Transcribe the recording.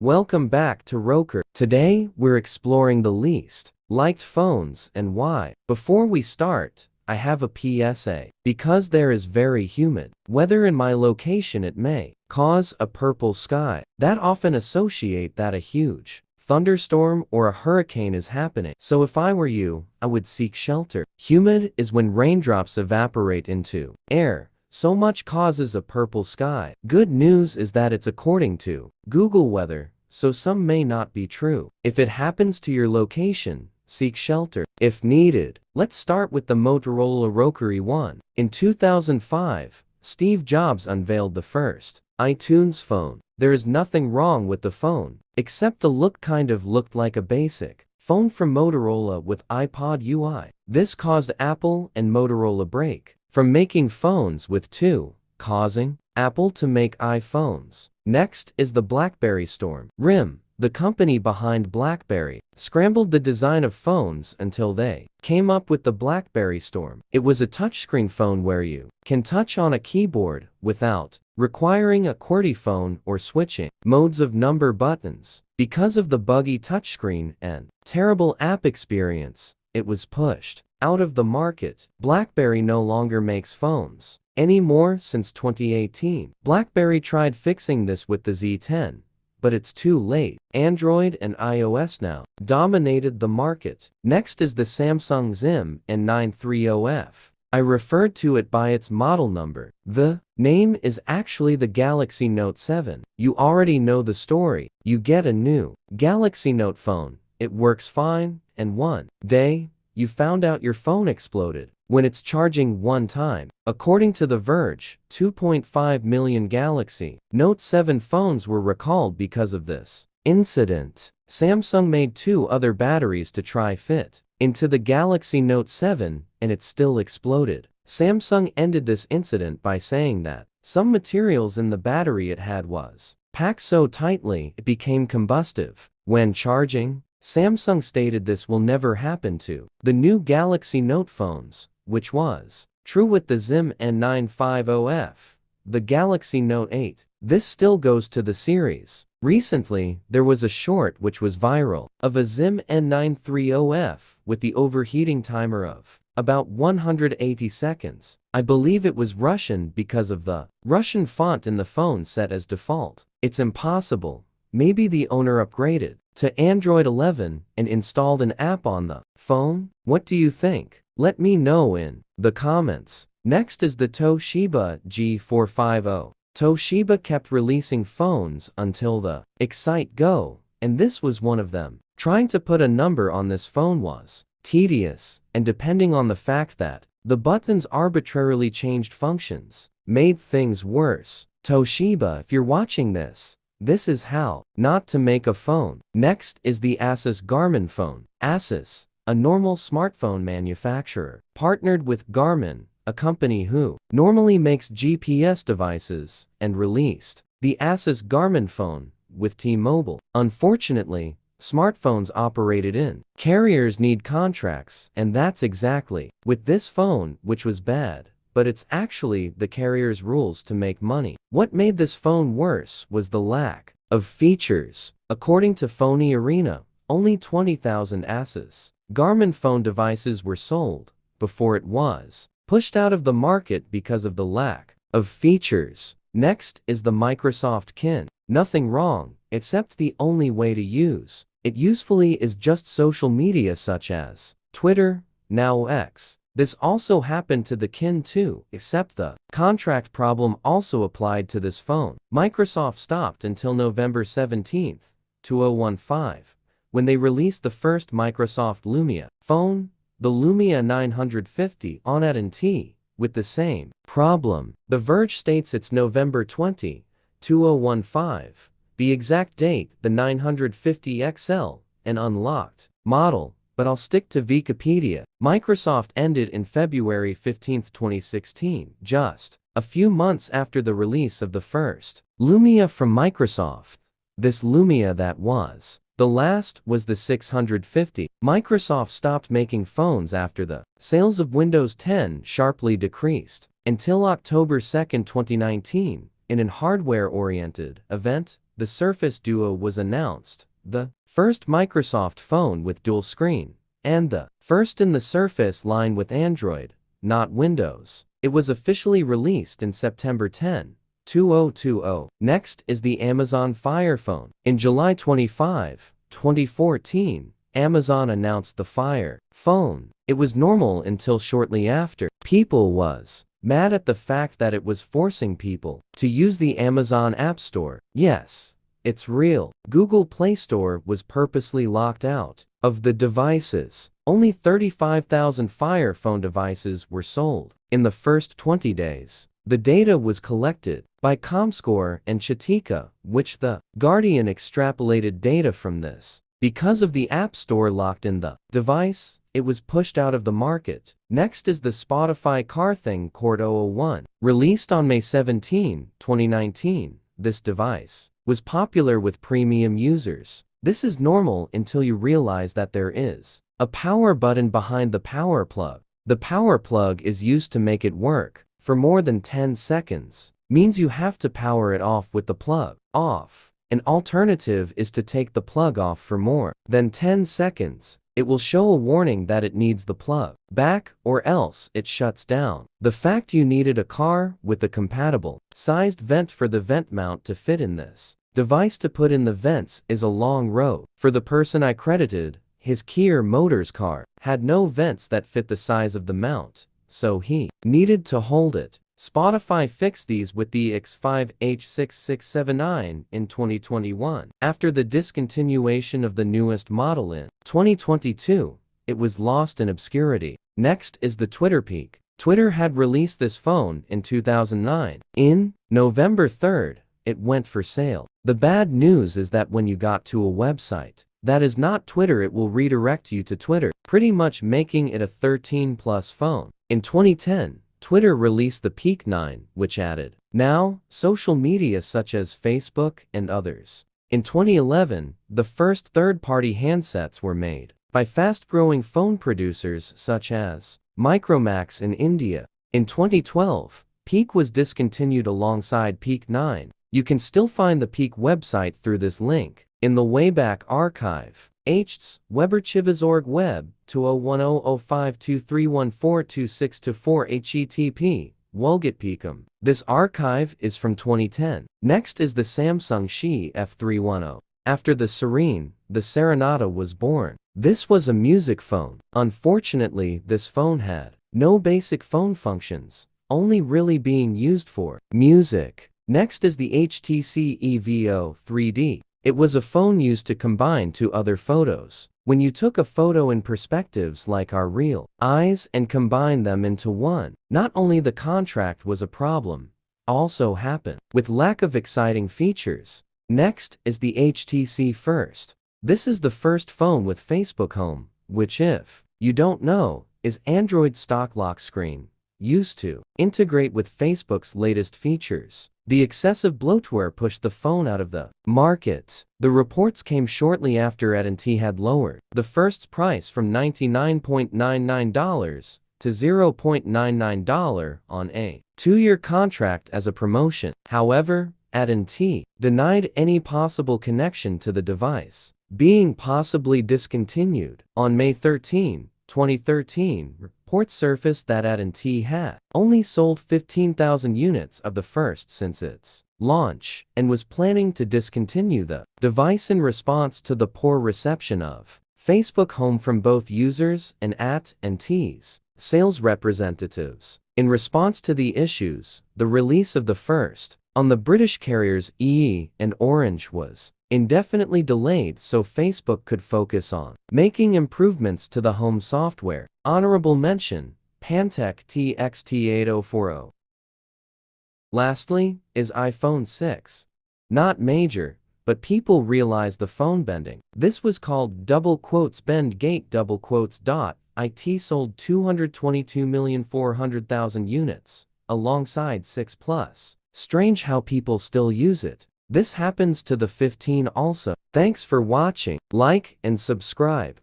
Welcome back to Roker. Today, we're exploring the least liked phones and why. Before we start, I have a PSA. Because there is very humid weather in my location, it may cause a purple sky. That often associate that a huge thunderstorm or a hurricane is happening. So if I were you, I would seek shelter. Humid is when raindrops evaporate into air. So much causes a purple sky. Good news is that it's according to Google Weather, so some may not be true. If it happens to your location, seek shelter if needed. Let's start with the Motorola Razr 1. In 2005, Steve Jobs unveiled the first iTunes phone. There is nothing wrong with the phone, except the look kind of looked like a basic phone from Motorola with iPod UI. This caused Apple and Motorola break from making phones with two, causing Apple to make iPhones. Next is the BlackBerry storm. RIM, the company behind BlackBerry, scrambled the design of phones until they came up with the BlackBerry Storm. It was a touchscreen phone where you can touch on a keyboard without requiring a QWERTY phone or switching modes of number buttons. Because of the buggy touchscreen and terrible app experience, it was pushed out of the market. BlackBerry no longer makes phones anymore since 2018. BlackBerry tried fixing this with the Z10, but it's too late. Android and iOS now dominated the market. Next is the Samsung ZIM N930F. I referred to it by its model number. The name is actually the Galaxy Note 7. You already know the story. You get a new Galaxy Note phone. It works fine, and one day, you found out your phone exploded when it's charging one time. According to The Verge, 2.5 million Galaxy Note 7 phones were recalled because of this incident. Samsung made two other batteries to try fit into the Galaxy Note 7, and it still exploded. Samsung ended this incident by saying that some materials in the battery it had was packed so tightly it became combustive when charging. Samsung stated this will never happen to the new Galaxy Note phones, which was true with the ZIM N950F, the Galaxy Note 8. This still goes to the series. Recently, there was a short which was viral of a ZIM N930F with the overheating timer of about 180 seconds. I believe it was Russian because of the Russian font in the phone set as default. It's impossible. Maybe the owner upgraded to Android 11 and installed an app on the phone? What do you think? Let me know in the comments. Next is the Toshiba G450. Toshiba kept releasing phones until the Excite Go, and this was one of them. Trying to put a number on this phone was tedious, and depending on the fact that the buttons arbitrarily changed functions, made things worse. Toshiba, if you're watching this is how not to make a phone. Next is the Asus Garmin phone. Asus, a normal smartphone manufacturer, partnered with Garmin, a company who normally makes GPS devices, and released the Asus Garmin phone with T-Mobile. Unfortunately, smartphones operated in carriers need contracts, and that's exactly with this phone, which was bad. But it's actually the carrier's rules to make money. What made this phone worse was the lack of features. According to Phony Arena, only 20,000 Asus Garmin phone devices were sold before it was pushed out of the market because of the lack of features. Next is the Microsoft Kin. Nothing wrong, except the only way to use it usefully is just social media such as Twitter, now X. This also happened to the Kin 2, except the contract problem also applied to this phone. Microsoft stopped until November 17, 2015, when they released the first Microsoft Lumia phone, the Lumia 950 on AT&T, with the same problem. The Verge states it's November 20, 2015, the exact date, the 950 XL, an unlocked model. But I'll stick to Wikipedia. Microsoft ended in February 15, 2016, just a few months after the release of the first Lumia from Microsoft. This Lumia that was the last was the 650. Microsoft stopped making phones after the sales of Windows 10 sharply decreased until October 2, 2019, in an hardware-oriented event. the Surface Duo was announced, the first Microsoft phone with dual screen, and the first in the Surface line with Android, not Windows. It was officially released in September 10, 2020. Next is the Amazon Fire Phone. In July 25, 2014, Amazon announced the Fire Phone. It was normal until shortly after. People was mad at the fact that it was forcing people to use the Amazon App Store. Yes, it's real. Google Play Store was purposely locked out of the devices. Only 35,000 Fire Phone devices were sold in the first 20 days. The data was collected by Comscore and Chitika, which the Guardian extrapolated data from this. Because of the App Store locked in the device, it was pushed out of the market. Next is the Spotify Car Thing Cord 001. Released on May 17, 2019, this device was popular with premium users. This is normal until you realize that there is a power button behind the power plug. The power plug is used to make it work for more than 10 seconds. Means you have to power it off with the plug off. An alternative is to take the plug off for more than 10 seconds. It will show a warning that it needs the plug back or else it shuts down. The fact you needed a car with a compatible sized vent for the vent mount to fit in this device to put in the vents is a long road. For the person I credited, his Kia Motors car had no vents that fit the size of the mount, so he needed to hold it. Spotify fixed these with the X5H6679 in 2021. After the discontinuation of the newest model in 2022, it was lost in obscurity. Next is the Twitter Peak. Twitter had released this phone in 2009. In November 3rd, it went for sale. The bad news is that when you got to a website that is not Twitter, it will redirect you to Twitter, pretty much making it a 13+ phone. In 2010, Twitter released the Peak 9, which added now social media such as Facebook and others. In 2011, the first third-party handsets were made by fast-growing phone producers such as Micromax in India. In 2012, Peak was discontinued alongside Peak 9. You can still find the Peak website through this link in the Wayback Archive. HTS Weberchivasorg Web 20100523142624 HTTP Wolgatpeakum. This archive is from 2010. Next is the Samsung Shi F310. After the Serene, the Serenata was born. This was a music phone. Unfortunately, this phone had no basic phone functions, only really being used for music. Next is the HTC EVO 3D. It was a phone used to combine two other photos. When you took a photo in perspectives like our real eyes and combined them into one, not only the contrast was a problem, also happened with lack of exciting features. Next is the HTC First. This is the first phone with Facebook Home, which if you don't know, is Android stock lock screen, used to integrate with Facebook's latest features. The excessive bloatware pushed the phone out of the market. The reports came shortly after AT&T had lowered the first price from $99.99 to $0.99 on a 2-year contract as a promotion. However, AT&T denied any possible connection to the device being possibly discontinued. On May 13, 2013, reports surfaced that AT&T had only sold 15,000 units of the First since its launch and was planning to discontinue the device in response to the poor reception of Facebook Home from both users and AT&T's sales representatives. In response to the issues, the release of the First on the British carriers EE and Orange was indefinitely delayed so Facebook could focus on making improvements to the home software. Honorable mention, Pantech TXT8040. Lastly, is iPhone 6. Not major, but people realize the phone bending. This was called "bend gate." It sold 222,400,000 units, alongside 6 Plus. Strange how people still use it. This happens to the 15 also. Thanks for watching. Like and subscribe.